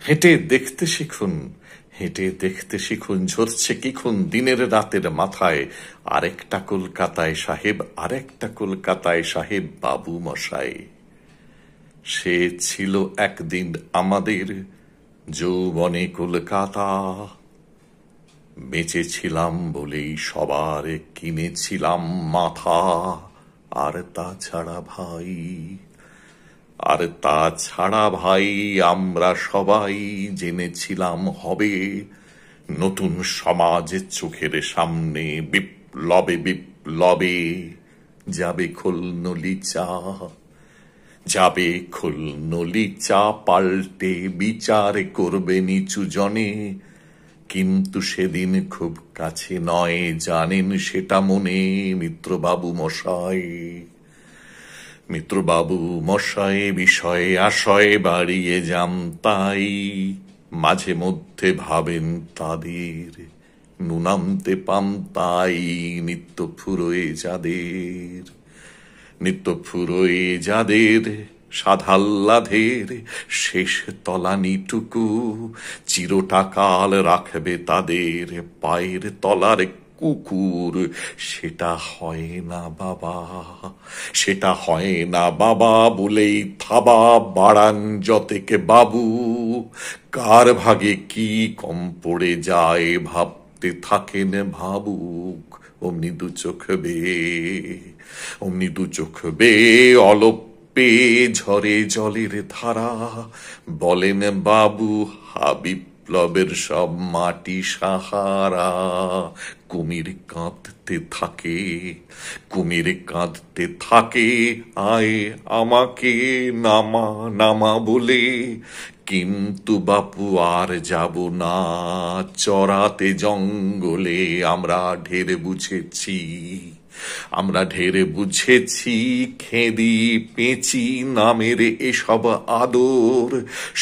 হেঁটে দেখতে শিখুন, হেঁটে দেখতে শিখুন, ঝরছে কিখুন দিনের রাতের মাথায়। আরেকটা কলকাতায় সাহেব, আরেকটা কলকাতায় সাহেব বাবু মশাই। সে ছিল একদিন আমাদের যৌবনে কলকাতা। বেঁচেছিলাম বলেই সবার কিনেছিলাম মাথা। আর তাছাড়া ভাই, আর তাছাড়া ভাই, আমরা সবাই জেনেছিলাম হবে নতুন সমাজ চোখের সামনে। বিপ্লবে বিপ্লবে যাবে খোলনলি চা, যাবে খোলনলি চা পাল্টে বিচার করবে নিচু জনে। কিন্তু সেদিন খুব কাছে নয়, জানেন সেটা মনে মিত্রবাবু মশাই। মিত্রবাবু মশাই বিষয়ে আশয়ে বাড়িয়ে যান তাই। মাঝে মধ্যে ভাবেন তাদের নুনান্তে পান তাই। নিত্য ফুরোয় যাদের, নিত্য ফুরোয় যাদের সাধাল্লাধের শেষ তলানিটুকু চিরটাকাল রাখবে তাদের পায়ের তলার কুকুর। সেটা হয় না বাবা, সেটা হয় না বাবা বলেই থাবা বাড়ান যতেকে বাবু। কার ভাগে কি কম পড়ে যায় ভাবতে থাকেন ভাবুক। অমনি দু চোখ বেয়ে, অমনি দু চোখ বেয়ে অলপে ঝরে জলের ধারা। বলেন বাবু বিপ্লবের সব মাটি সাহারা। কুমির কাঁদতে থাকে, কুমির কাঁদতে থাকে আয় আমাকে নামা নামা বলে। কিন্তু বাপু আর যাব না চড়াতে জঙ্গলে। আমরা ঢের বুঝেছি, আমরা ঢের বুঝেছি খেদি পেঁচি নামের এসব আদর।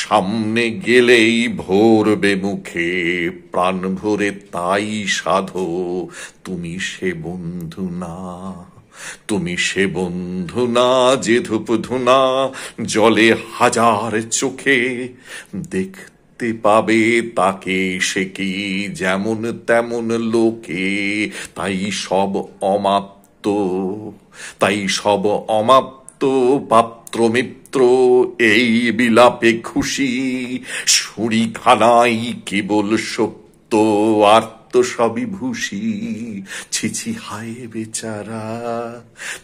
সামনে গেলেই ভরবে মুখে প্রাণ ভরে তাই সাধো। তুমি সে বন্ধু না, তুমি সে বন্ধু না যে ধূপ ধুনা জলে হাজার চোখে। দেখতে পাবে তাকে সে কি যেমন তেমন লোকে। তাই সব অমাপ্ত, তাই সব অমাপ্ত পাত্র মিত্র এই বিলাপে খুশি। ছুরিখানাই কেবল সত্য আর তো সবই ভূষি। ছিছি হায় বেচারা,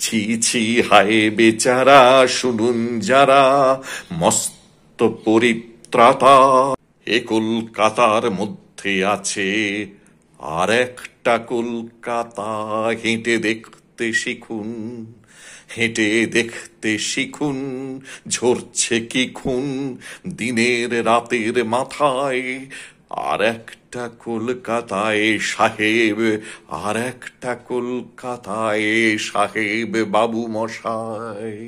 ছি ছি হায় বেচারা, শুনুন যারা মস্ত পরিত্রাতা। এ কলকাতার মধ্যে আছে আর একটা কলকাতা। হেঁটে দেখতে শিখুন, হেঁটে দেখতে শিখুন, ঝরছে কি খুন দিনের রাতের মাথায়। আর একটা কলকাতায় সাহেব, আর একটা কলকাতায় সাহেব বাবু মশাই।